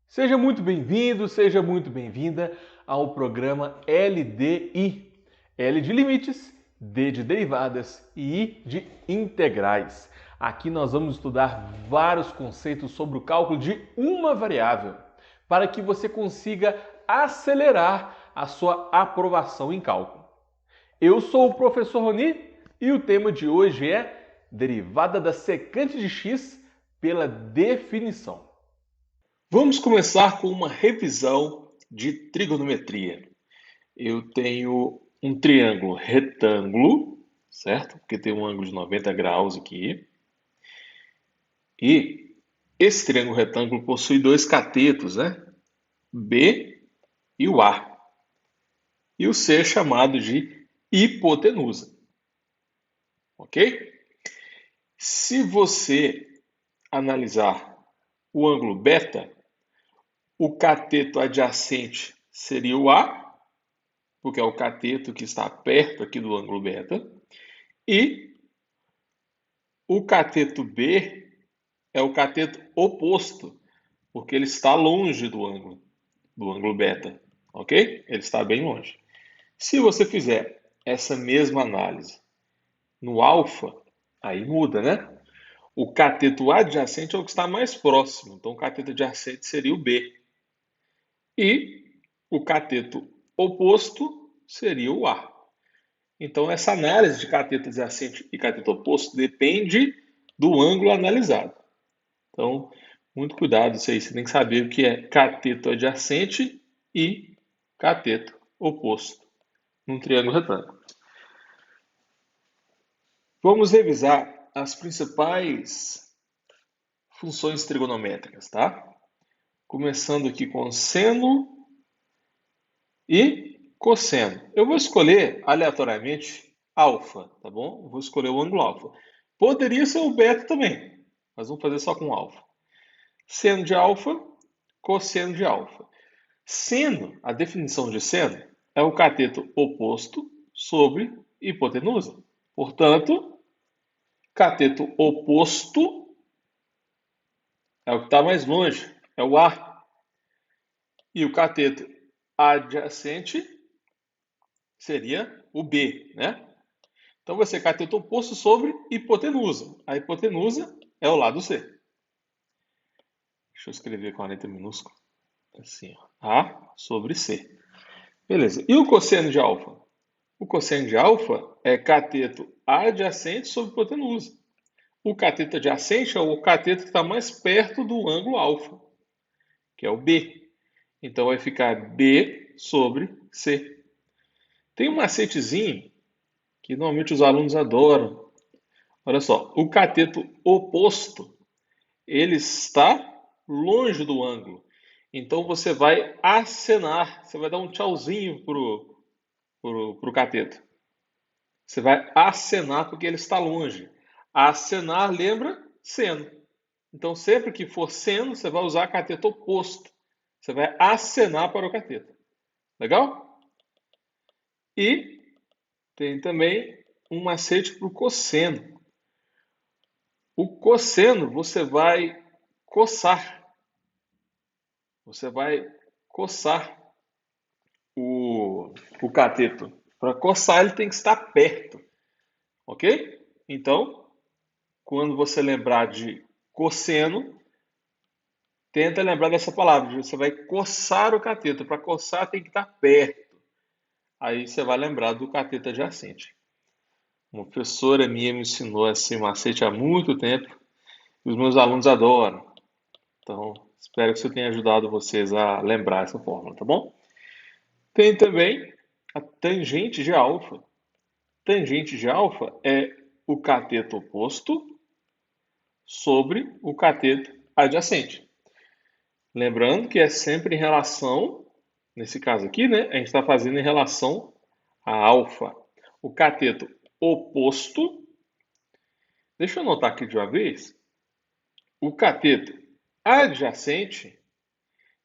Seja muito bem-vindo, seja muito bem-vinda ao programa LDI. L de limites, D de derivadas e I de integrais. Aqui nós vamos estudar vários conceitos sobre o cálculo de uma variável, para que você consiga acelerar a sua aprovação em cálculo. Eu sou o professor Roni e o tema de hoje é derivada da secante de x pela definição. Vamos começar com uma revisão de trigonometria. Eu tenho um triângulo retângulo, certo? Porque tem um ângulo de 90 graus aqui. E esse triângulo retângulo possui dois catetos, né? B e o A. E o C é chamado de hipotenusa. Ok? Se você analisar o ângulo beta, o cateto adjacente seria o A, porque é o cateto que está perto aqui do ângulo beta, e o cateto B é o cateto oposto, porque ele está longe do ângulo beta, ok? Ele está bem longe. Se você fizer essa mesma análise no alfa, aí muda, né? O cateto adjacente é o que está mais próximo, então o cateto adjacente seria o B. E o cateto oposto seria o A. Então, essa análise de cateto adjacente e cateto oposto depende do ângulo analisado. Então, muito cuidado isso aí. Você tem que saber o que é cateto adjacente e cateto oposto num triângulo retângulo. Vamos revisar as principais funções trigonométricas, tá? Começando aqui com seno e cosseno. Eu vou escolher aleatoriamente alfa, tá bom? Eu vou escolher o ângulo alfa. Poderia ser o beta também, mas vamos fazer só com alfa. Seno de alfa, cosseno de alfa. Seno, a definição de seno, é o cateto oposto sobre hipotenusa. Portanto, cateto oposto é o que está mais longe, é o A. E o cateto adjacente seria o B, né? Então vai ser cateto oposto sobre hipotenusa. A hipotenusa é o lado C. Deixa eu escrever com a letra minúscula. Assim, ó. A sobre C. Beleza. E o cosseno de alfa? O cosseno de alfa é cateto adjacente sobre hipotenusa. O cateto adjacente é o cateto que está mais perto do ângulo alfa, que é o B. Então vai ficar B sobre C. Tem um macetezinho que normalmente os alunos adoram. Olha só, o cateto oposto, ele está longe do ângulo. Então você vai acenar, você vai dar um tchauzinho pro cateto. Você vai acenar porque ele está longe. Acenar lembra seno. Então sempre que for seno, você vai usar cateto oposto. Você vai acenar para o cateto. Legal? E tem também um macete para o cosseno. O cosseno você vai coçar. Você vai coçar o cateto. Para coçar, ele tem que estar perto. Ok? Então, quando você lembrar de cosseno, tenta lembrar dessa palavra. Você vai coçar o cateto. Para coçar, tem que estar perto. Aí você vai lembrar do cateto adjacente. Uma professora minha me ensinou esse macete há muito tempo. E os meus alunos adoram. Então, espero que isso tenha ajudado vocês a lembrar essa fórmula, tá bom? Tem também a tangente de alfa. Tangente de alfa é o cateto oposto sobre o cateto adjacente. Lembrando que é sempre em relação, nesse caso aqui, né? A gente está fazendo em relação a alfa. O cateto oposto, deixa eu anotar aqui de uma vez, o cateto adjacente,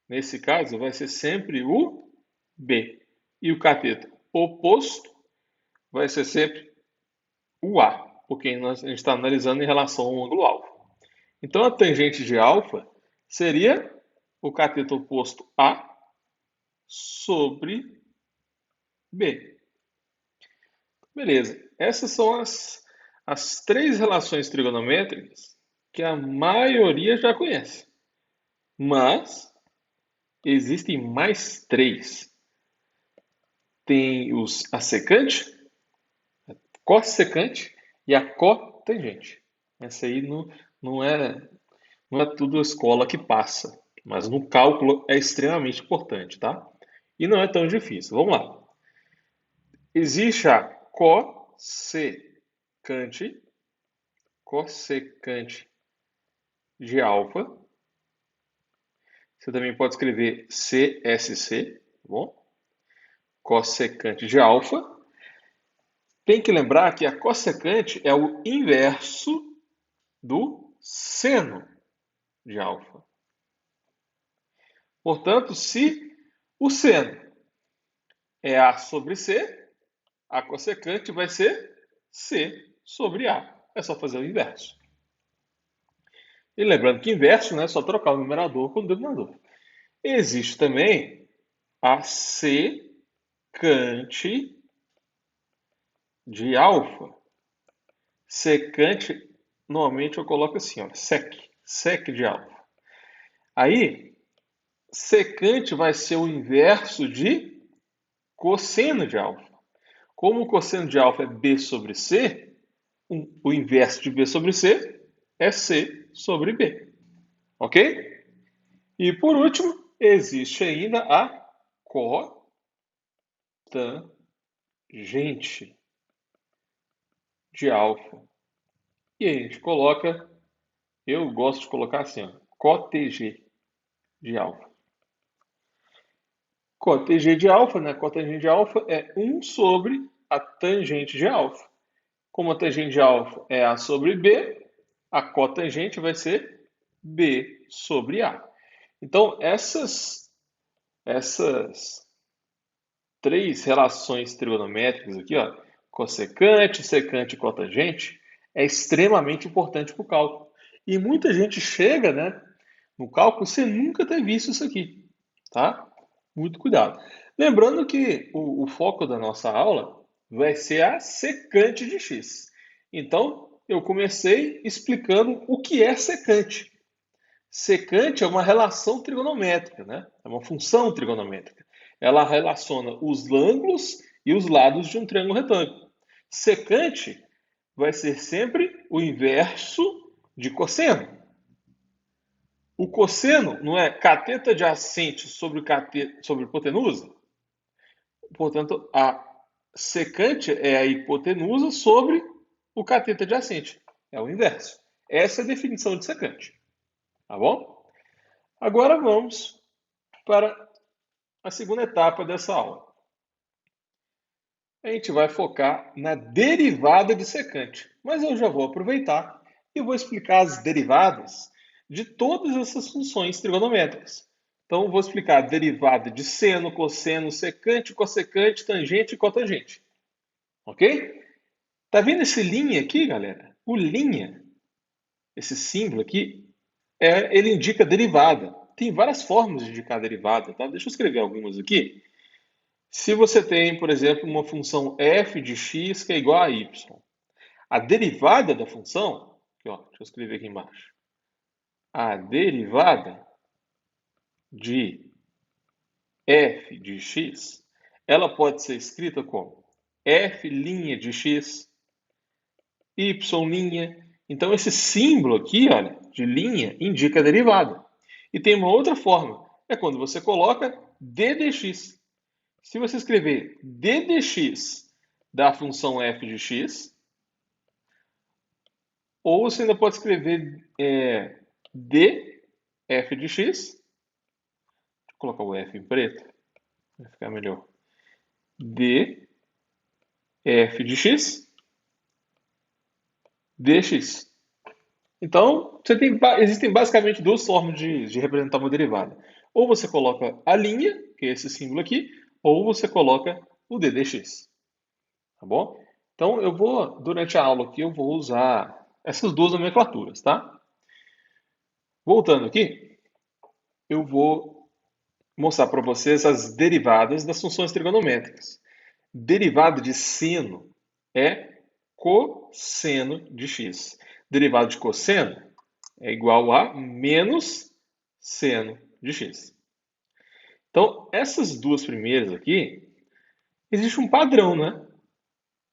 nesse caso, vai ser sempre o B. E o cateto oposto vai ser sempre o A, porque a gente está analisando em relação ao ângulo alfa. Então, a tangente de alfa seria o cateto oposto A sobre B. Beleza. Essas são as três relações trigonométricas que a maioria já conhece. Mas existem mais três. Tem a secante, a cossecante e a cotangente. Essa aí não é tudo a escola que passa, mas no cálculo é extremamente importante, tá? E não é tão difícil. Vamos lá. Existe a cossecante de alfa. Você também pode escrever CSC, tá bom? Cossecante de alfa. Tem que lembrar que a cossecante é o inverso do seno de alfa. Portanto, se o seno é A sobre C, a cossecante vai ser C sobre A. É só fazer o inverso. E lembrando que inverso, né, é só trocar o numerador com o denominador. Existe também a secante de alfa. Secante, normalmente eu coloco assim, ó, sec de alfa. Aí, secante vai ser o inverso de cosseno de alfa. Como o cosseno de alfa é B sobre C, o inverso de B sobre C é C sobre B. Ok? E por último, existe ainda a cotangente de alfa. E a gente coloca, eu gosto de colocar assim, ó, cotg de alfa. Cotg de alfa, né? Cotangente de alfa é 1 sobre a tangente de alfa. Como a tangente de alfa é A sobre B, a cotangente vai ser B sobre A. Então, essas três relações trigonométricas aqui, ó, cossecante, secante e cotangente, é extremamente importante para o cálculo. E muita gente chega, né, no cálculo sem nunca ter visto isso aqui, tá? Muito cuidado. Lembrando que o foco da nossa aula vai ser a secante de x. Então, eu comecei explicando o que é secante. Secante é uma relação trigonométrica, né? É uma função trigonométrica. Ela relaciona os ângulos e os lados de um triângulo retângulo. Secante vai ser sempre o inverso de cosseno. O cosseno não é cateto adjacente sobre hipotenusa? Portanto, a secante é a hipotenusa sobre o cateto adjacente. É o inverso. Essa é a definição de secante. Tá bom? Agora vamos para a segunda etapa dessa aula. A gente vai focar na derivada de secante, mas eu já vou aproveitar e vou explicar as derivadas de todas essas funções trigonométricas. Então, eu vou explicar a derivada de seno, cosseno, secante, cossecante, tangente e cotangente. Ok? Tá vendo esse linha aqui, galera? O linha, esse símbolo aqui, ele indica derivada. Tem várias formas de indicar derivada, tá? Deixa eu escrever algumas aqui. Se você tem, por exemplo, uma função f de x que é igual a y, a derivada da função, aqui, ó, deixa eu escrever aqui embaixo, a derivada de f de x, ela pode ser escrita como f' de x, y'. Então, esse símbolo aqui, olha, de linha, indica a derivada. E tem uma outra forma, é quando você coloca d dx. Se você escrever d dx da função f de x, ou você ainda pode escrever d f de x, deixa eu colocar o f em preto, vai ficar melhor, d f de x dx. Então, existem basicamente duas formas de representar uma derivada. Ou você coloca a linha, que é esse símbolo aqui, ou você coloca o d dx. Tá bom? Então, durante a aula aqui, eu vou usar essas duas nomenclaturas, tá? Voltando aqui, eu vou mostrar para vocês as derivadas das funções trigonométricas. Derivada de seno é cosseno de x. Derivada de cosseno é igual a menos seno de x. Então, essas duas primeiras aqui, existe um padrão, né?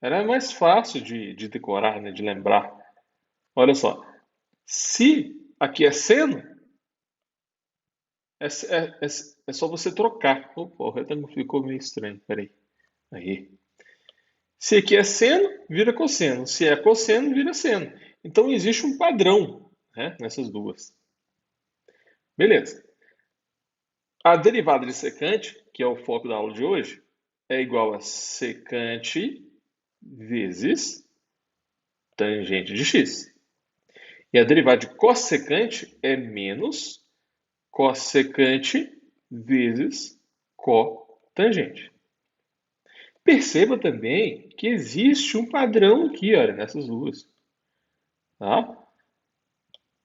Era mais fácil de decorar, né? De lembrar. Olha só, se aqui é seno, é só você trocar. Opa, o retângulo ficou meio estranho, peraí. Aí. Se aqui é seno, vira cosseno. Se é cosseno, vira seno. Então existe um padrão, né, nessas duas. Beleza. A derivada de secante, que é o foco da aula de hoje, é igual a secante vezes tangente de x. E a derivada de cossecante é menos cossecante vezes cotangente. Perceba também que existe um padrão aqui, olha, nessas duas. Tá?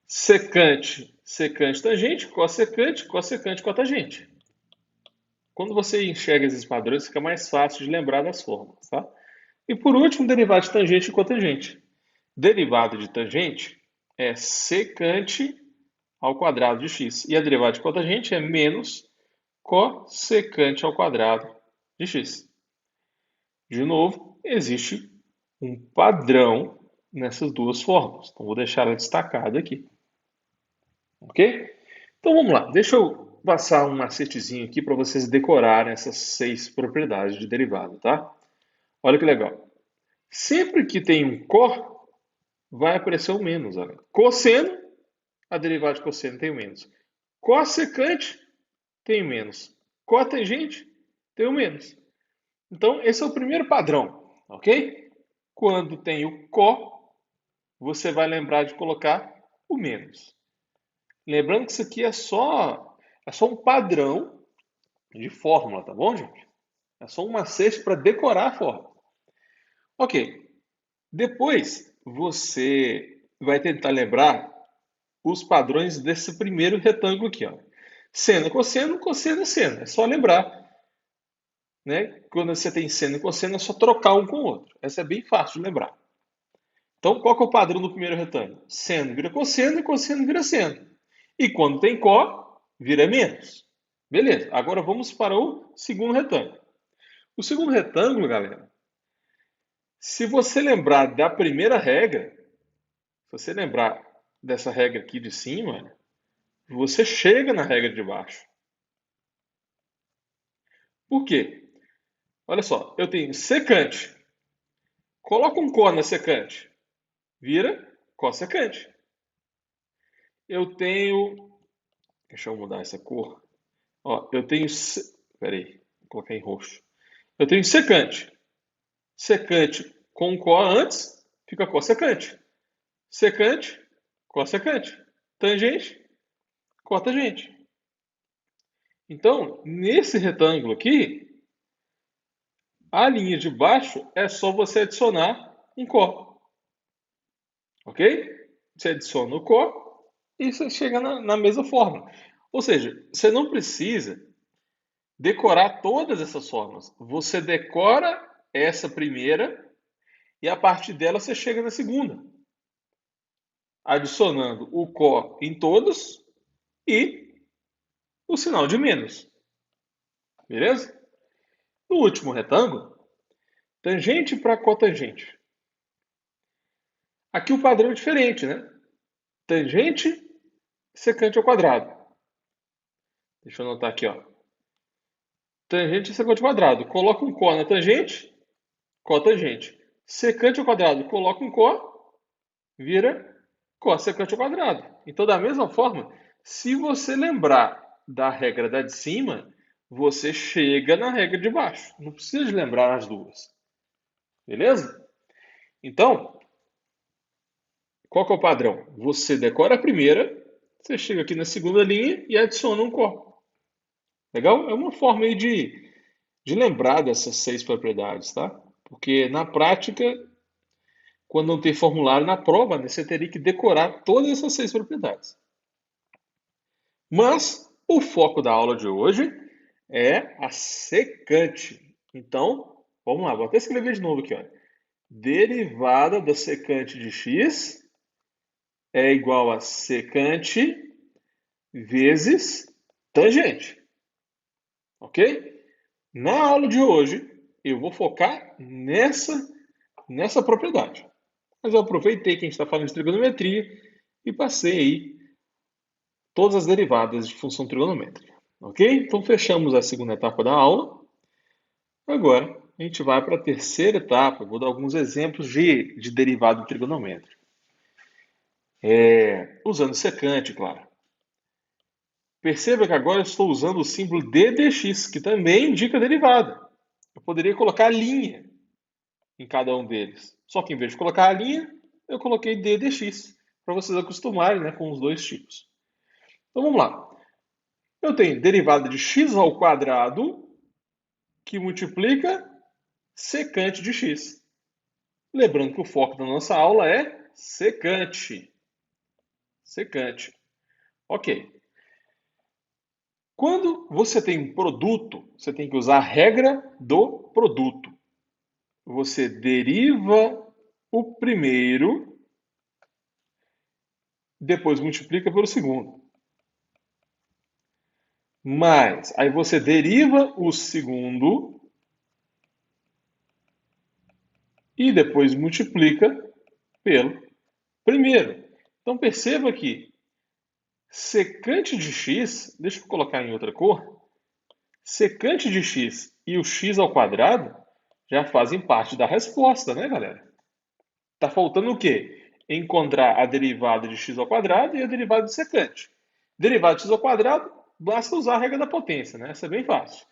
Secante, secante, tangente, cossecante, cossecante, cotangente. Quando você enxerga esses padrões, fica mais fácil de lembrar das fórmulas, tá? E por último, derivado de tangente e cotangente. Derivado de tangente é secante ao quadrado de x. E a derivada de cotangente é menos cossecante ao quadrado de x. De novo, existe um padrão nessas duas fórmulas. Então, vou deixar ela destacada aqui. Ok? Então, vamos lá. Deixa eu passar um macetezinho aqui para vocês decorarem essas 6 propriedades de derivada, tá? Olha que legal. Sempre que tem um có, vai aparecer o menos. Olha. Cosseno, a derivada de cosseno tem o menos. Cossecante, tem o menos. Cotangente, tem o menos. Então, esse é o primeiro padrão, ok? Quando tem o có, você vai lembrar de colocar o menos. Lembrando que isso aqui é só um padrão de fórmula, tá bom, gente? É só um macete para decorar a fórmula. Ok. Depois, você vai tentar lembrar os padrões desse primeiro retângulo aqui, ó. Seno, cosseno, cosseno, seno. É só lembrar, né? Quando você tem seno e cosseno, é só trocar um com o outro. Essa é bem fácil de lembrar. Então, qual que é o padrão do primeiro retângulo? Seno vira cosseno e cosseno vira seno. E quando tem có, vira menos. Beleza, agora vamos para o segundo retângulo. O segundo retângulo, galera, se você lembrar da primeira regra, se você lembrar dessa regra aqui de cima, você chega na regra de baixo. Por quê? Olha só, eu tenho secante. Coloca um có na secante. Vira cossecante. Eu tenho... Deixa eu mudar essa cor. Ó, eu tenho... Peraí, vou colocar em roxo. Eu tenho secante. Secante com có antes, fica cossecante. Secante, cossecante. Tangente, cotangente. Então, nesse retângulo aqui, a linha de baixo é só você adicionar um có. Ok? Você adiciona o có e você chega na mesma fórmula. Ou seja, você não precisa decorar todas essas fórmulas. Você decora essa primeira e a partir dela você chega na segunda. Adicionando o có em todos e o sinal de menos. Beleza? No último retângulo, tangente para cotangente. Aqui o padrão é diferente, né? Tangente secante ao quadrado. Deixa eu anotar aqui, ó. Tangente secante ao quadrado. Coloca um có na tangente, cotangente. Secante ao quadrado, coloca um có, vira cossecante ao quadrado. Então, da mesma forma, se você lembrar da regra da de cima, você chega na regra de baixo. Não precisa de lembrar as duas. Beleza? Então, qual que é o padrão? Você decora a primeira, você chega aqui na segunda linha e adiciona um có. Legal? É uma forma aí de lembrar dessas 6 propriedades, tá? Porque na prática, quando não tem formulário na prova, né, você teria que decorar todas essas 6 propriedades. Mas, O foco da aula de hoje é a secante. Então, vamos lá, vou até escrever de novo aqui, ó. Derivada da secante de x é igual a secante vezes tangente, ok? Na aula de hoje, eu vou focar nessa propriedade. Mas eu aproveitei que a gente está falando de trigonometria e passei aí todas as derivadas de função trigonométrica, ok? Então, fechamos a segunda etapa da aula. Agora, a gente vai para a terceira etapa. Eu vou dar alguns exemplos de derivada trigonométrica. Usando secante, claro. Perceba que agora eu estou usando o símbolo d dx, que também indica derivada. Eu poderia colocar a linha em cada um deles. Só que em vez de colocar a linha, eu coloquei d dx, para vocês acostumarem, né, com os dois tipos. Então vamos lá. Eu tenho derivada de x ao quadrado que multiplica secante de x. Lembrando que o foco da nossa aula é secante. Secante. Ok. Quando você tem um produto, você tem que usar a regra do produto. Você deriva o primeiro, depois multiplica pelo segundo. Mas, aí você deriva o segundo e depois multiplica pelo primeiro. Então perceba que secante de x, deixa eu colocar em outra cor, secante de x e o x ao quadrado já fazem parte da resposta, né, galera? Tá faltando o quê? Encontrar a derivada de x ao quadrado e a derivada de secante. Derivada de x ao quadrado, basta usar a regra da potência, né? Essa é bem fácil.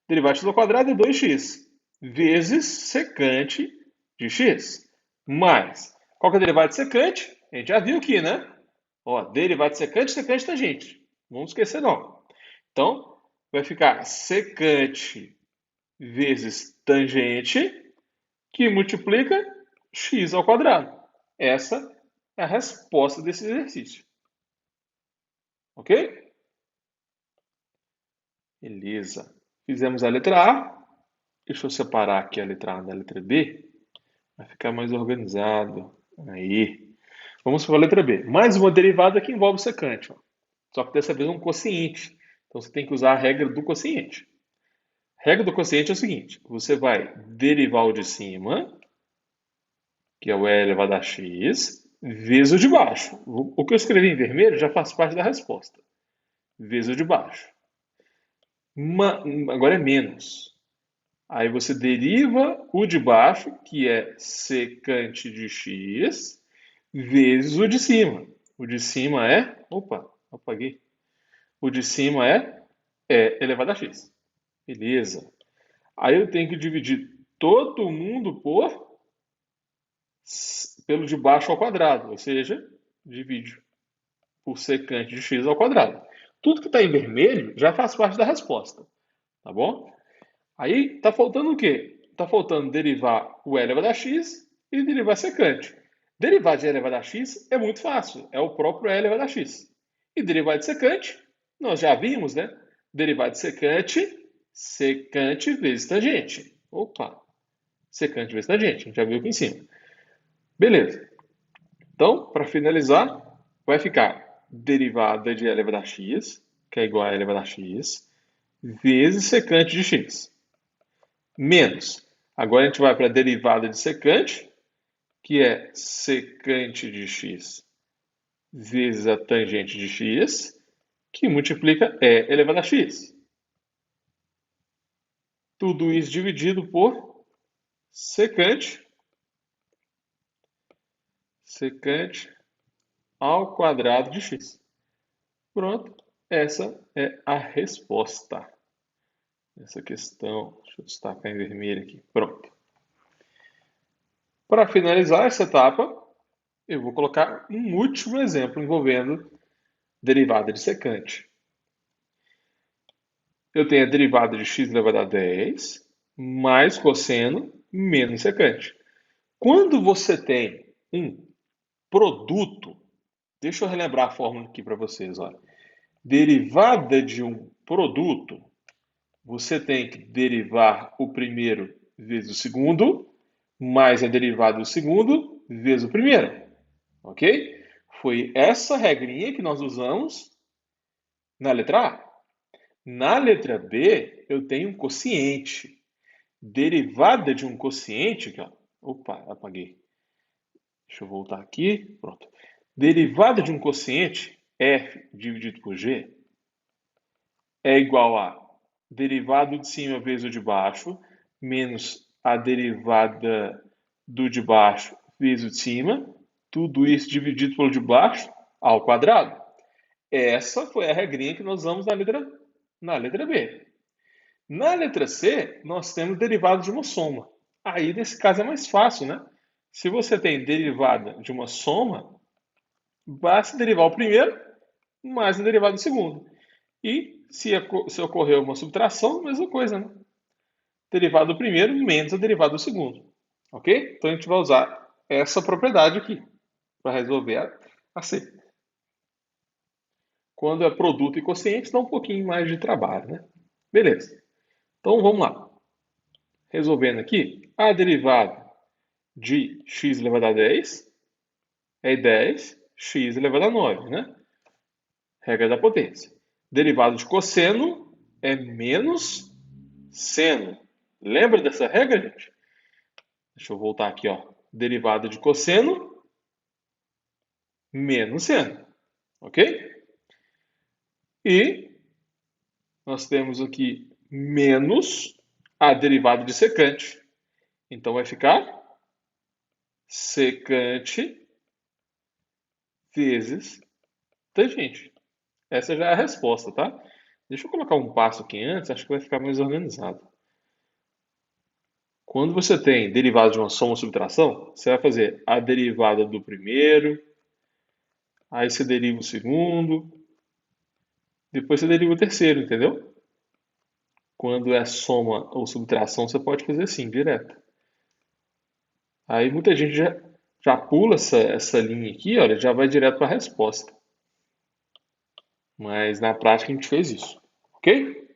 Derivada de x ao quadrado é 2x vezes secante de x. Mais, qual que é a derivada de secante? A gente já viu aqui, né? Ó, derivada de secante, secante tangente. Não vamos esquecer, não. Então, vai ficar secante vezes tangente, que multiplica x ao quadrado. Essa é a resposta desse exercício. Ok? Beleza. Fizemos a letra A. Deixa eu separar aqui a letra A da letra B. Vai ficar mais organizado. Aí. Vamos para a letra B. Mais uma derivada que envolve secante. Ó. Só que dessa vez um quociente. Então você tem que usar a regra do quociente. A regra do quociente é o seguinte: você vai derivar o de cima, que é o e elevado a x, vezes o de baixo. O que eu escrevi em vermelho já faz parte da resposta. Vezes o de baixo. Agora é menos. Aí você deriva o de baixo, que é secante de x, vezes o de cima. O de cima é. Opa, apaguei. O de cima é elevado a x. Beleza. Aí eu tenho que dividir todo mundo pelo de baixo ao quadrado, ou seja, divide por secante de x ao quadrado. Tudo que está em vermelho já faz parte da resposta, tá bom? Aí está faltando o quê? Está faltando derivar o e elevado a x e derivar secante. Derivar de e elevado a x é muito fácil, é o próprio e elevado a x. E derivar de secante, nós já vimos, né? Derivar de secante, secante vezes tangente. Opa, secante vezes tangente, a gente já viu aqui em cima. Beleza. Então, para finalizar, vai ficar derivada de e elevado a x, que é igual a e elevado a x, vezes secante de x. Menos. Agora a gente vai para a derivada de secante, que é secante de x vezes a tangente de x, que multiplica e elevado a x. Tudo isso dividido por secante ao quadrado de x. Pronto, essa é a resposta. Essa questão, deixa eu destacar em vermelho aqui. Pronto. Para finalizar essa etapa, eu vou colocar um último exemplo envolvendo derivada de secante. Eu tenho a derivada de x elevado a 10 mais cosseno menos secante. Quando você tem um produto, deixa eu relembrar a fórmula aqui para vocês. Olha. Derivada de um produto, você tem que derivar o primeiro vezes o segundo, mais a derivada do segundo vezes o primeiro. Ok? Foi essa regrinha que nós usamos na letra A. Na letra B, eu tenho um quociente. Derivada de um quociente, aqui, ó. Opa, apaguei. Deixa eu voltar aqui. Pronto. Derivada de um quociente, f dividido por g, é igual a derivado de cima vezes o de baixo, menos a derivada do de baixo vezes o de cima, tudo isso dividido pelo de baixo ao quadrado. Essa foi a regrinha que nós usamos na letra B. Na letra C, nós temos derivado de uma soma. Aí, nesse caso, é mais fácil, né? Se você tem derivada de uma soma, basta derivar o primeiro mais a derivada do segundo. E se ocorrer uma subtração, mesma coisa, né? Derivada do primeiro menos a derivada do segundo. Ok? Então a gente vai usar essa propriedade aqui para resolver a C. Quando é produto e quociente, dá um pouquinho mais de trabalho, né? Beleza. Então vamos lá. Resolvendo aqui, a derivada de x elevado a 10 é 10x elevado a 9, né? Regra da potência. Derivado de cosseno é menos seno. Lembra dessa regra, gente? Deixa eu voltar aqui, ó. Derivada de cosseno menos seno. Ok? E nós temos aqui menos a derivada de secante. Então vai ficar secante vezes tangente. Essa já é a resposta, tá? Deixa eu colocar um passo aqui antes, acho que vai ficar mais organizado. Quando você tem derivada de uma soma ou subtração, você vai fazer a derivada do primeiro, aí você deriva o segundo, depois você deriva o terceiro, entendeu? Quando é soma ou subtração, você pode fazer assim, direto. Aí muita gente já pula essa linha aqui, olha, já vai direto para a resposta. Mas na prática a gente fez isso, ok?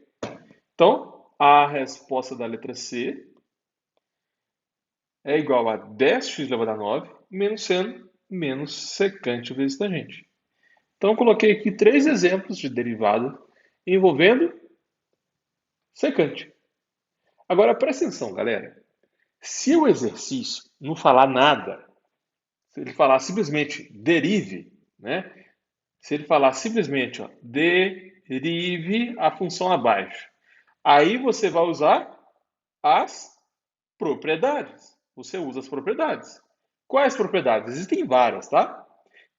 Então, a resposta da letra C é igual a 10x elevado a 9 menos seno menos secante vezes tangente. Então, eu coloquei aqui 3 exemplos de derivada envolvendo secante. Agora, presta atenção, galera. Se o exercício não falar nada, se ele falar simplesmente derive, né? Se ele falar simplesmente, ó, derive a função abaixo, aí você vai usar as propriedades. Você usa as propriedades. Quais propriedades? Existem várias, tá?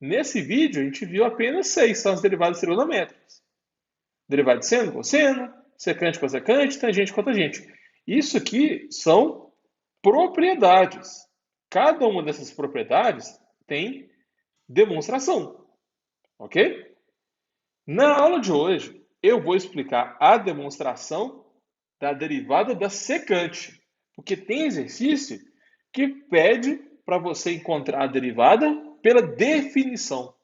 Nesse vídeo, a gente viu apenas 6, são as derivadas trigonométricas. Derivada de seno, cosseno, secante com secante, tangente com tangente. Isso aqui são propriedades. Cada uma dessas propriedades tem demonstração, ok? Na aula de hoje, eu vou explicar a demonstração da derivada da secante, porque tem exercício que pede para você encontrar a derivada pela definição.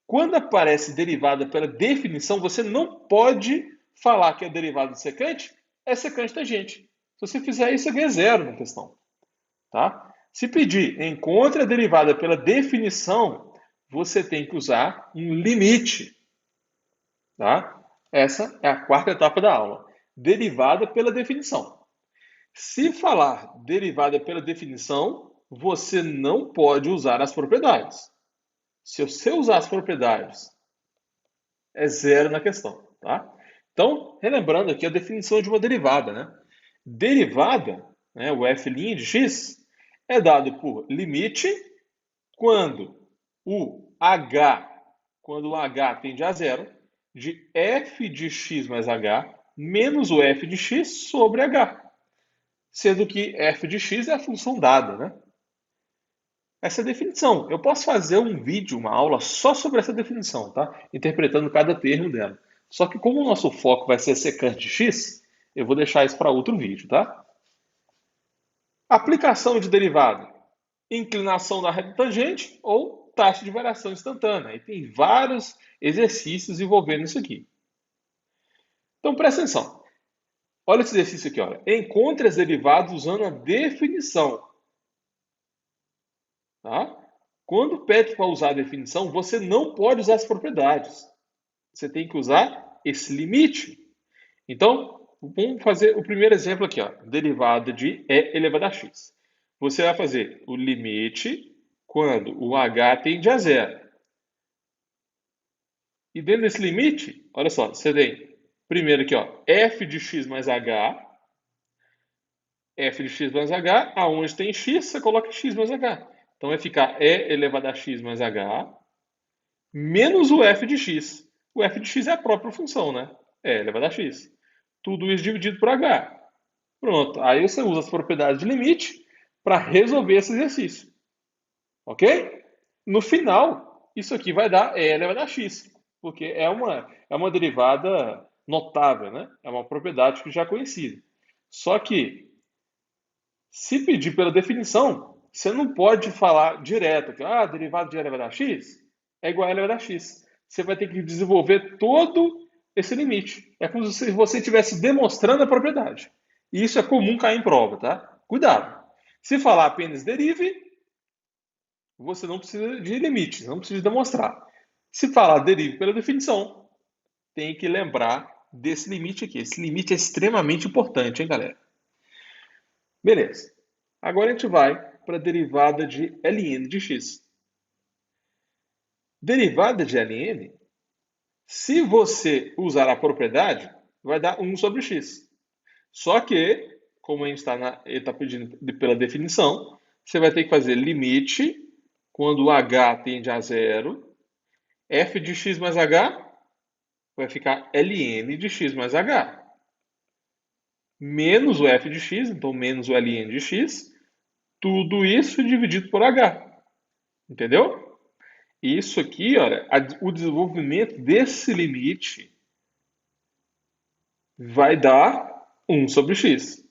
Quando aparece derivada pela definição, você não pode falar que a derivada de secante é secante tangente. Se você fizer isso, você ganha zero na questão. Tá? Se pedir encontre a derivada pela definição, você tem que usar um limite. Tá? Essa é a quarta etapa da aula. Derivada pela definição. Se falar derivada pela definição, você não pode usar as propriedades. Se você usar as propriedades, é zero na questão. Tá? Então, relembrando aqui a definição de uma derivada. Né? Derivada, né, o f' de x, é dado por limite quando quando o h tende a zero, de f de x mais h menos o f de x sobre h, sendo que f de x é a função dada, né? Essa é a definição. Eu posso fazer um vídeo, uma aula só sobre essa definição, tá? Interpretando cada termo dela. Só que como o nosso foco vai ser secante de x, eu vou deixar isso para outro vídeo, tá? Aplicação de derivada. Inclinação da reta tangente ou taxa de variação instantânea. E tem vários exercícios envolvendo isso aqui. Então, presta atenção. Olha esse exercício aqui, olha. Encontre as derivadas usando a definição. Tá? Quando pede para usar a definição, você não pode usar as propriedades. Você tem que usar esse limite. Então, vamos fazer o primeiro exemplo aqui, ó. Derivada de e elevado a x. Você vai fazer o limite quando o h tende a zero. E dentro desse limite, olha só, você tem primeiro aqui, ó, f de x mais h. F de x mais h, aonde tem x, você coloca x mais h. Então vai ficar e elevado a x mais h menos o f de x. O f de x é a própria função, né? E elevado a x. Tudo isso dividido por h. Pronto. Aí você usa as propriedades de limite para resolver esse exercício. Ok? No final, isso aqui vai dar e elevado a x, porque é uma derivada notável, né? É uma propriedade que já é conhecida. Só que, se pedir pela definição, você não pode falar direto que derivada de e elevado a x é igual a elevado a x. Você vai ter que desenvolver todo esse limite. É como se você estivesse demonstrando a propriedade. E isso é comum cair em prova, tá? Cuidado. Se falar apenas derive, você não precisa de limites, não precisa demonstrar. Se falar derive pela definição, tem que lembrar desse limite aqui. Esse limite é extremamente importante, hein, galera? Beleza. Agora a gente vai para a derivada de ln de x. Derivada de ln, se você usar a propriedade, vai dar 1 sobre x. Só que, como a gente está pedindo pela definição, você vai ter que fazer limite quando o h tende a zero. F de x mais h vai ficar ln de x mais h. Menos o f de x, então menos o ln de x. Tudo isso dividido por h. Entendeu? Isso aqui, olha, o desenvolvimento desse limite vai dar 1 sobre x.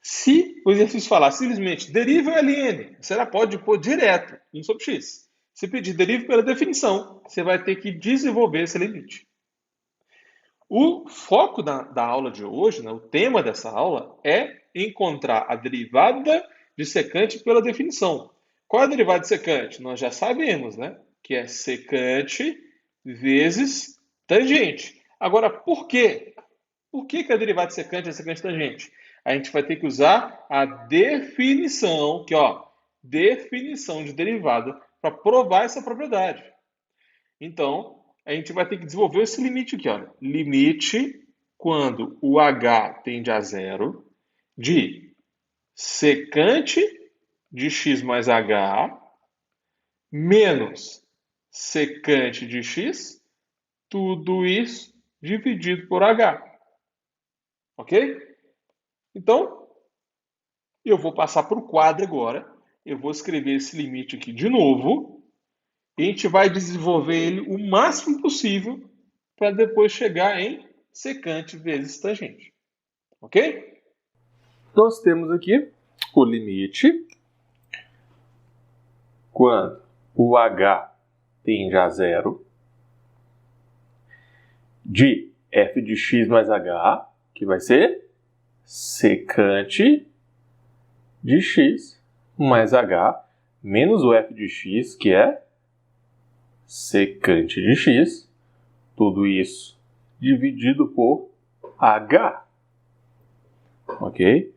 Se o exercício falar simplesmente deriva o ln, você já pode pôr direto 1 sobre x. Se pedir deriva pela definição, você vai ter que desenvolver esse limite. O foco da aula de hoje, né, o tema dessa aula, é encontrar a derivada de secante pela definição. Qual é a derivada de secante? Nós já sabemos, né? Que é secante vezes tangente. Agora, por quê? Por que a derivada de secante é secante tangente? A gente vai ter que usar a definição, que ó, definição de derivada, para provar essa propriedade. Então, a gente vai ter que desenvolver esse limite aqui, olha. Limite quando o h tende a zero de secante de x mais h menos secante de x, tudo isso dividido por h. Ok? Então, eu vou passar para o quadro agora. Eu vou escrever esse limite aqui de novo. E a gente vai desenvolver ele o máximo possível para depois chegar em secante vezes tangente. Ok? Nós temos aqui o limite quando o h tende a zero de f de x mais h, que vai ser secante de x mais h menos o f de x, que é secante de x, tudo isso dividido por h. Ok?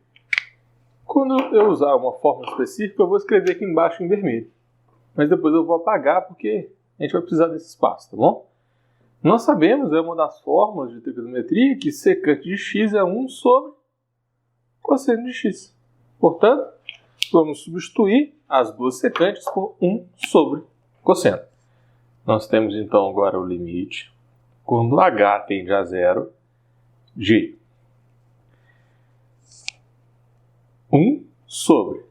Quando eu usar uma fórmula específica, eu vou escrever aqui embaixo em vermelho. Mas depois eu vou apagar porque a gente vai precisar desse espaço, tá bom? Nós sabemos, é uma das fórmulas de trigonometria, que secante de x é 1 sobre cosseno de x. Portanto, vamos substituir as duas secantes por 1 sobre cosseno. Nós temos então agora o limite, quando h tende a zero, de 1 sobre,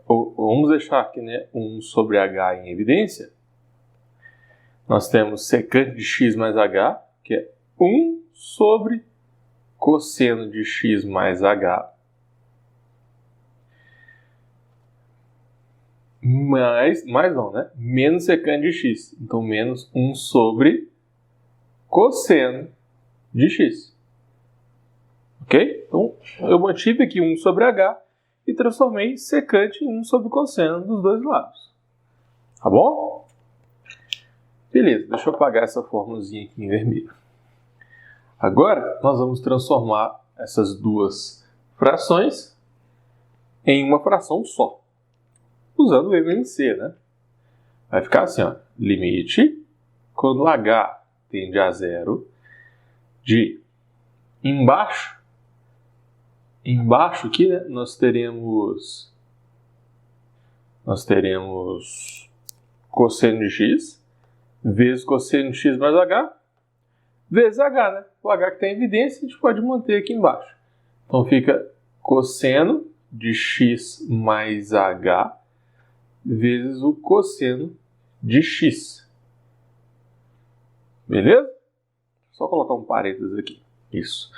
vamos deixar aqui, né, 1 sobre h em evidência. Nós temos secante de x mais h, que é 1 sobre cosseno de x mais h, mais não, né? Menos secante de x. Então, menos 1 sobre cosseno de x. Ok? Então, eu mantive aqui 1 sobre h e transformei secante em 1 sobre cosseno dos dois lados. Tá bom? Beleza, deixa eu apagar essa formulazinha aqui em vermelho. Agora, nós vamos transformar essas duas frações em uma fração só, usando o MMC, né? Vai ficar assim, ó, limite, quando h tende a zero, de embaixo aqui, né, nós teremos cosseno de x vezes cosseno de x mais h, vezes h, né? O h que está em evidência, a gente pode manter aqui embaixo. Então fica cosseno de x mais h vezes o cosseno de x. Beleza? Só colocar um parênteses aqui. Isso.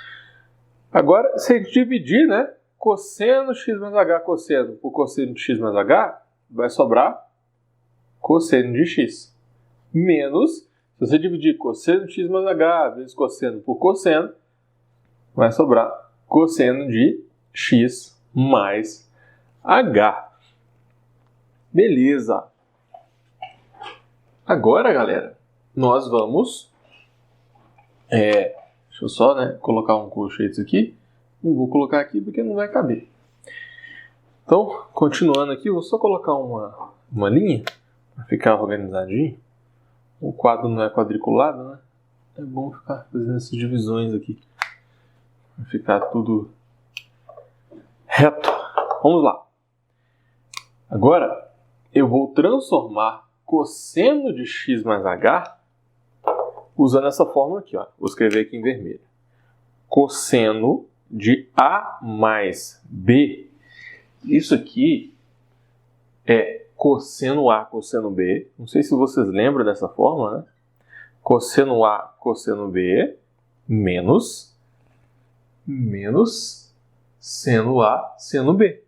Agora, se a gente dividir, né, cosseno x mais h cosseno por cosseno de x mais h, vai sobrar cosseno de x. Menos, se você dividir cosseno de x mais h vezes cosseno por cosseno, vai sobrar cosseno de x mais h. Beleza. Agora, galera, nós vamos... deixa eu só, né, colocar um colchetes aqui. Não vou colocar aqui porque não vai caber. Então, continuando aqui, eu vou só colocar uma linha para ficar organizadinho. O quadro não é quadriculado, né? É bom ficar fazendo essas divisões aqui. Para ficar tudo reto. Vamos lá. Agora, eu vou transformar cosseno de x mais h usando essa fórmula aqui, ó. Vou escrever aqui em vermelho. Cosseno de a mais b. Isso aqui é cosseno a, cosseno b. Não sei se vocês lembram dessa fórmula, né? Cosseno a, cosseno b, menos seno a, seno b.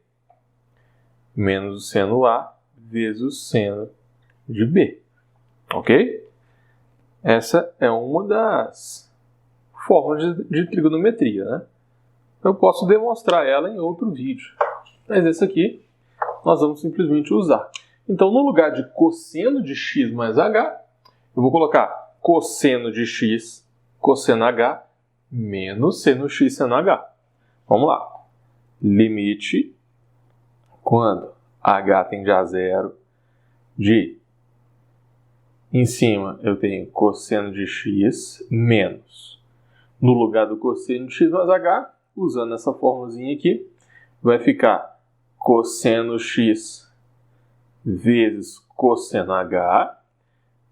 Menos o seno a vezes o seno de b. Ok? Essa é uma das fórmulas de trigonometria, né? Eu posso demonstrar ela em outro vídeo. Mas esse aqui nós vamos simplesmente usar. Então, no lugar de cosseno de x mais h, eu vou colocar cosseno de x, cosseno h, menos seno x, seno h. Vamos lá. Limite, quando h tende a zero, de... Em cima eu tenho cosseno de x menos. No lugar do cosseno de x mais h, usando essa formulazinha aqui, vai ficar cosseno x vezes cosseno h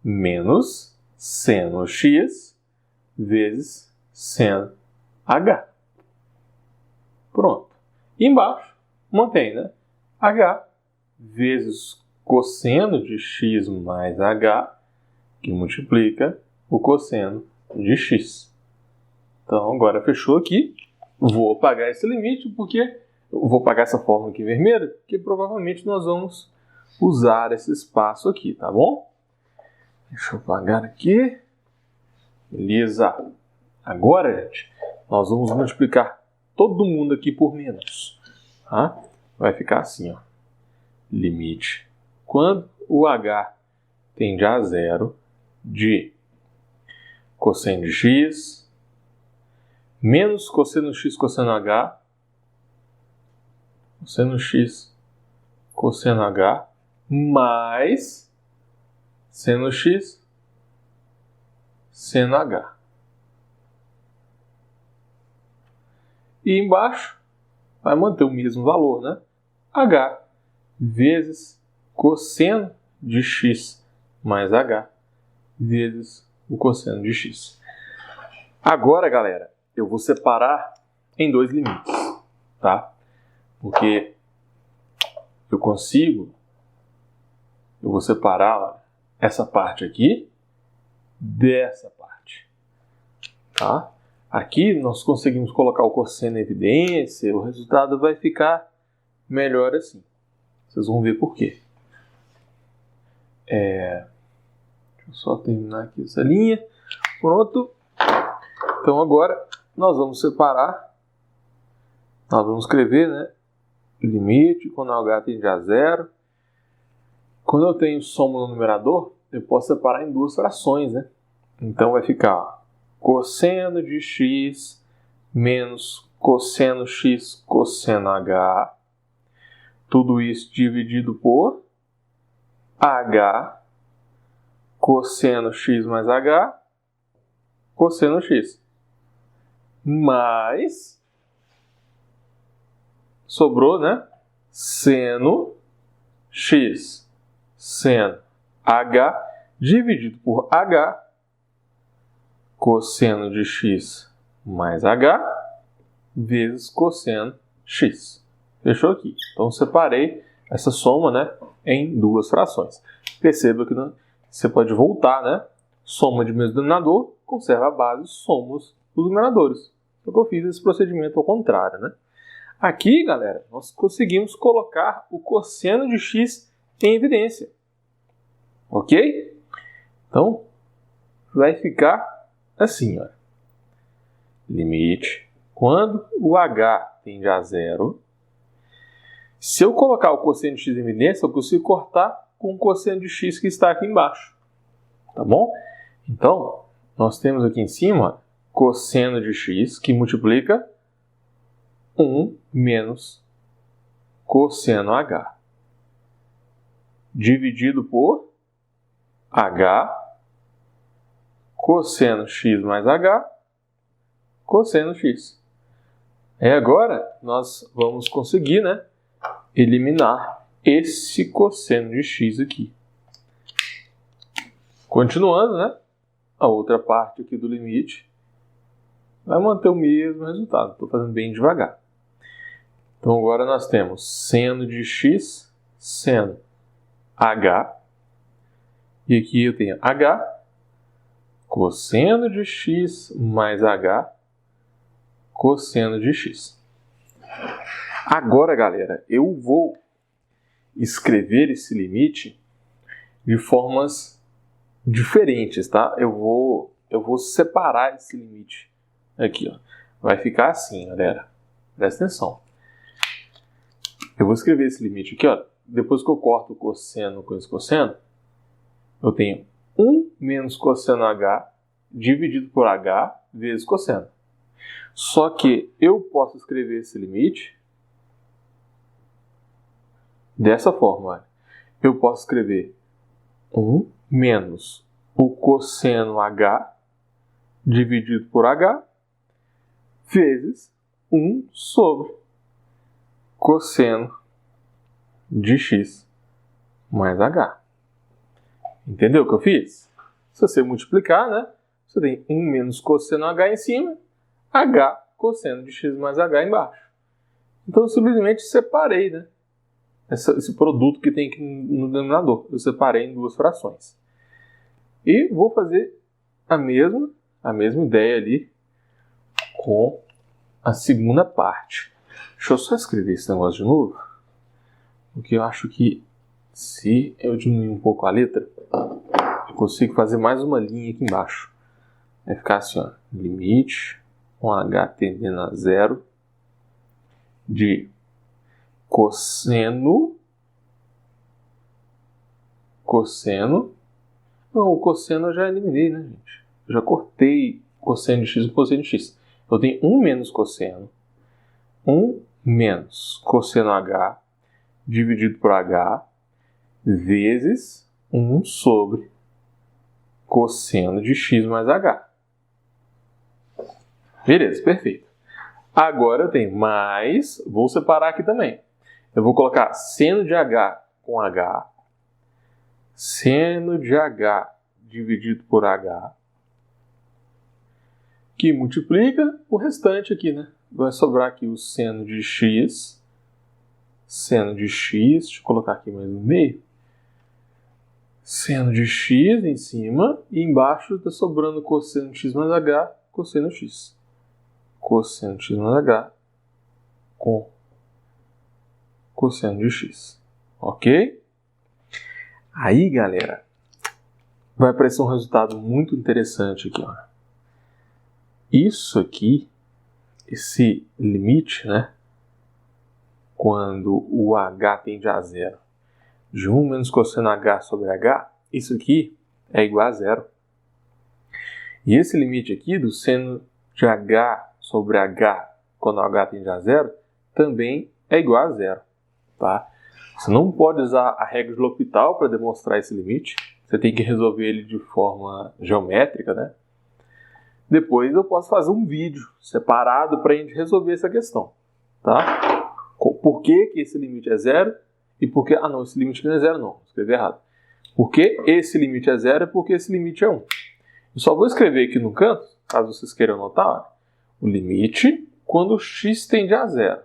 menos seno x vezes seno h. Pronto. E embaixo, mantém, né? h vezes cosseno de x mais h, que multiplica o cosseno de x. Então, agora fechou aqui. Vou apagar esse limite, porque... Vou apagar essa fórmula aqui vermelha, porque provavelmente nós vamos usar esse espaço aqui, tá bom? Deixa eu apagar aqui. Beleza. Agora, gente, nós vamos multiplicar todo mundo aqui por menos. Tá? Vai ficar assim, ó. Limite. Quando o h tende a zero, de cosseno de x menos cosseno x cosseno h, cosseno x cosseno h, mais seno x seno h. E embaixo vai manter o mesmo valor, né? h vezes cosseno de x mais h vezes o cosseno de x. Agora, galera, eu vou separar em dois limites, tá? Porque eu vou separar, ó, essa parte aqui dessa parte, tá? Aqui nós conseguimos colocar o cosseno em evidência, o resultado vai ficar melhor assim. Vocês vão ver por quê. Deixa eu só terminar aqui essa linha. Pronto. Então agora nós vamos separar, nós vamos escrever, né? Limite quando h tende a zero. Quando eu tenho soma no numerador, eu posso separar em duas frações, né? Então vai ficar cosseno de x menos cosseno x cosseno h. Tudo isso dividido por h cosseno x mais h cosseno x. Mais, sobrou, né? Seno x seno h dividido por h cosseno de x mais h vezes cosseno x. Fechou aqui. Então, separei essa soma, né, em duas frações. Perceba que você pode voltar, né? Soma de mesmo denominador, conserva a base, somos os numeradores. Só que eu fiz esse procedimento ao contrário, né? Aqui, galera, nós conseguimos colocar o cosseno de x em evidência. Ok? Então, vai ficar assim, ó. Limite. Quando o h tende a zero, se eu colocar o cosseno de x em evidência, eu consigo cortar com o cosseno de x que está aqui embaixo. Tá bom? Então, nós temos aqui em cima, ó, cosseno de x, que multiplica 1 menos cosseno h, dividido por h, cosseno x mais h, cosseno x. E agora, nós vamos conseguir, né, eliminar esse cosseno de x aqui. Continuando, né, a outra parte aqui do limite vai manter o mesmo resultado. Estou fazendo bem devagar. Então, agora nós temos seno de x, seno h. E aqui eu tenho h, cosseno de x mais h, cosseno de x. Agora, galera, eu vou escrever esse limite de formas diferentes, tá? Eu vou separar esse limite aqui, ó. Vai ficar assim, galera. Presta atenção. Eu vou escrever esse limite aqui, ó. Depois que eu corto o cosseno com esse cosseno, eu tenho 1 menos cosseno h dividido por h vezes cosseno. Só que eu posso escrever esse limite dessa forma, olha. Eu posso escrever 1 menos o cosseno h dividido por h vezes 1 sobre cosseno de x mais h. Entendeu o que eu fiz? Se você multiplicar, né, você tem 1 menos cosseno h em cima, h cosseno de x mais h embaixo. Então eu simplesmente separei, né, esse produto que tem aqui no denominador. Eu separei em duas frações. E vou fazer a mesma ideia ali com a segunda parte. Deixa eu só escrever esse negócio de novo, porque eu acho que se eu diminuir um pouco a letra, eu consigo fazer mais uma linha aqui embaixo. Vai ficar assim, ó, limite com h tendendo a zero de cosseno. Não, o cosseno eu já eliminei, né, gente? Eu já cortei cosseno de x com cosseno de x. Eu tenho 1 menos cosseno. 1 menos cosseno h dividido por h vezes 1 sobre cosseno de x mais h. Beleza, perfeito. Agora eu tenho mais, vou separar aqui também. Eu vou colocar seno de h com h, seno de h dividido por h, que multiplica o restante aqui, né? Vai sobrar aqui o seno de x, deixa eu colocar aqui mais no meio, seno de x em cima, e embaixo está sobrando cosseno de x mais h, cosseno x. Cosseno de x mais h com cosseno de x. Ok? Aí, galera, vai aparecer um resultado muito interessante aqui, ó. isso aqui, esse limite, né? Quando o h tende a zero, de 1 menos cosseno h sobre h, isso aqui é igual a zero. E esse limite aqui do seno de h sobre h, quando h tende a zero, também é igual a zero. Tá? Você não pode usar a regra de L'Hopital para demonstrar esse limite. Você tem que resolver ele de forma geométrica, né? Depois eu posso fazer um vídeo separado para a gente resolver essa questão. Tá? Por que esse limite é zero? E por que... Ah, não, esse limite não é zero, não. Escrevi errado. Por que esse limite é zero? É porque esse limite é 1. Eu só vou escrever aqui no canto, caso vocês queiram anotar, o limite quando x tende a zero.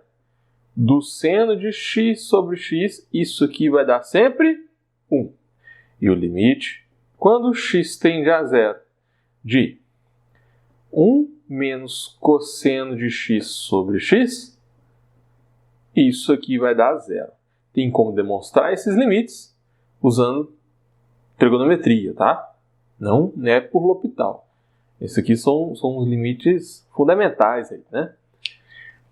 Do seno de x sobre x, isso aqui vai dar sempre 1. E o limite quando x tende a zero de 1 menos cosseno de x sobre x, isso aqui vai dar zero. Tem como demonstrar esses limites usando trigonometria, tá? Não é por L'Hopital. Esses aqui são os limites fundamentais aí, né?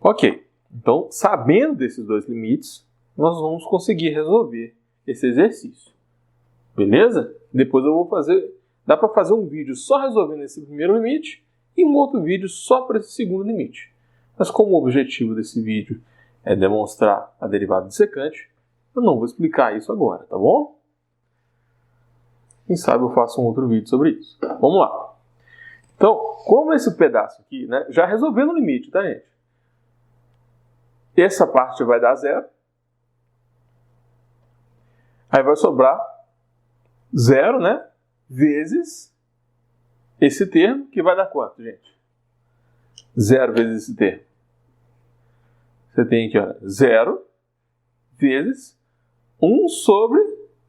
Ok. Então, sabendo desses dois limites, nós vamos conseguir resolver esse exercício. Beleza? Depois eu vou fazer... Dá para fazer um vídeo só resolvendo esse primeiro limite e um outro vídeo só para esse segundo limite. Mas como o objetivo desse vídeo é demonstrar a derivada dissecante, eu não vou explicar isso agora, tá bom? Quem sabe eu faço um outro vídeo sobre isso. Vamos lá. Então, como esse pedaço aqui, né, já resolvendo o limite, tá, gente? Essa parte vai dar zero. Aí vai sobrar zero, né? Vezes esse termo, que vai dar quanto, gente? Zero vezes esse termo. Você tem aqui, ó, zero vezes 1 sobre,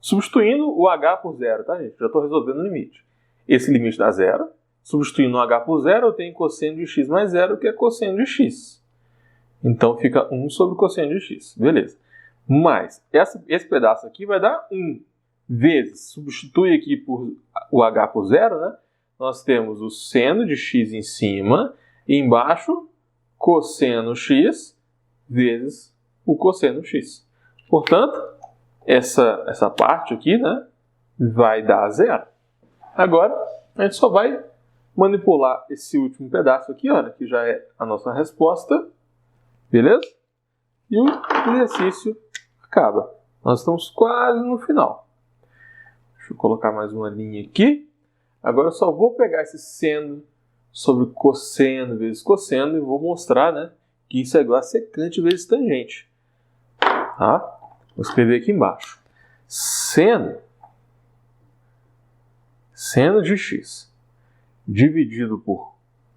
substituindo o h por zero, tá, gente? Já estou resolvendo o limite. Esse limite dá zero. Substituindo o h por zero, eu tenho cosseno de x mais zero, que é cosseno de x. Então, fica 1 sobre cosseno de x. Beleza. Mas, esse pedaço aqui vai dar 1 vezes, substitui aqui por o h por zero, né? Nós temos o seno de x em cima e embaixo, cosseno x vezes o cosseno x. Portanto, essa parte aqui, né, vai dar zero. Agora, a gente só vai manipular esse último pedaço aqui, olha, que já é a nossa resposta. Beleza? E o exercício acaba. Nós estamos quase no final. Deixa eu colocar mais uma linha aqui. Agora eu só vou pegar esse seno sobre cosseno vezes cosseno e vou mostrar, né, que isso é igual a secante vezes tangente. Tá? Vou escrever aqui embaixo. Seno de x dividido por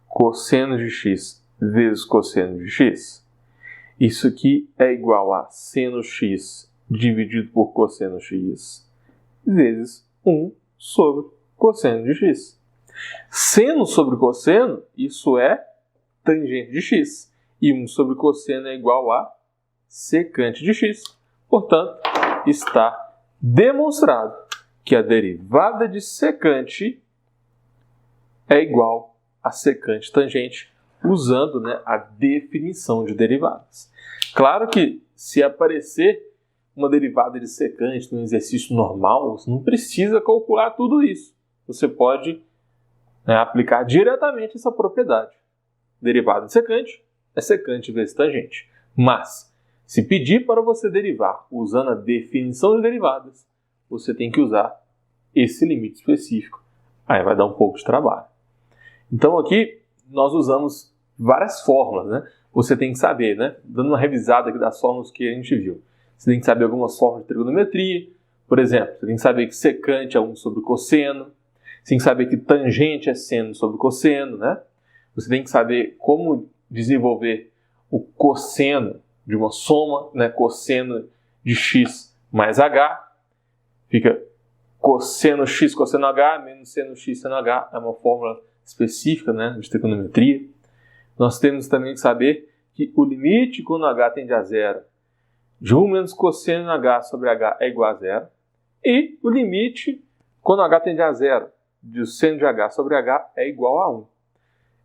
cosseno de x vezes cosseno de x. Isso aqui é igual a seno x dividido por cosseno x vezes 1 sobre cosseno de x. Seno sobre cosseno, isso é tangente de x. E 1 sobre cosseno é igual a secante de x. Portanto, está demonstrado que a derivada de secante é igual a secante tangente, usando, né, a definição de derivadas. Claro que se aparecer uma derivada de secante no exercício normal, você não precisa calcular tudo isso. Você pode, né, aplicar diretamente essa propriedade. Derivada de secante é secante vezes tangente. Mas, se pedir para você derivar usando a definição de derivadas, você tem que usar esse limite específico. Aí vai dar um pouco de trabalho. Então aqui nós usamos várias fórmulas, né? Você tem que saber, né? Dando uma revisada aqui das fórmulas que a gente viu. Você tem que saber algumas fórmulas de trigonometria. Por exemplo, você tem que saber que secante é 1 sobre cosseno. Você tem que saber que tangente é seno sobre cosseno, né? Você tem que saber como desenvolver o cosseno de uma soma, né? Cosseno de x mais h. Fica cosseno x cosseno h menos seno x seno h. É uma fórmula específica, né, de trigonometria. Nós temos também que saber que o limite quando h tende a zero de 1 menos cosseno h sobre h é igual a zero. E o limite quando h tende a zero de seno de h sobre h é igual a 1.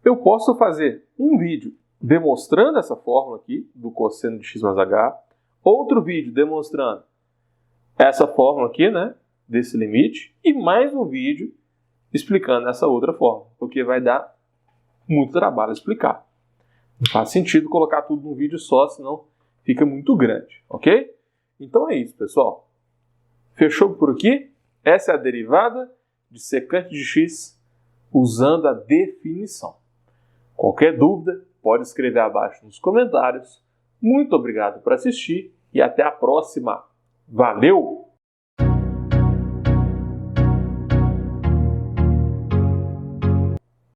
Eu posso fazer um vídeo demonstrando essa fórmula aqui, do cosseno de x mais h, outro vídeo demonstrando essa fórmula aqui, né, desse limite, e mais um vídeo explicando essa outra fórmula, porque vai dar muito trabalho explicar. Não faz sentido colocar tudo num vídeo só, senão fica muito grande, ok? Então é isso, pessoal. Fechou por aqui? Essa é a derivada de secante de x usando a definição. Qualquer dúvida, pode escrever abaixo nos comentários. Muito obrigado por assistir e até a próxima. Valeu!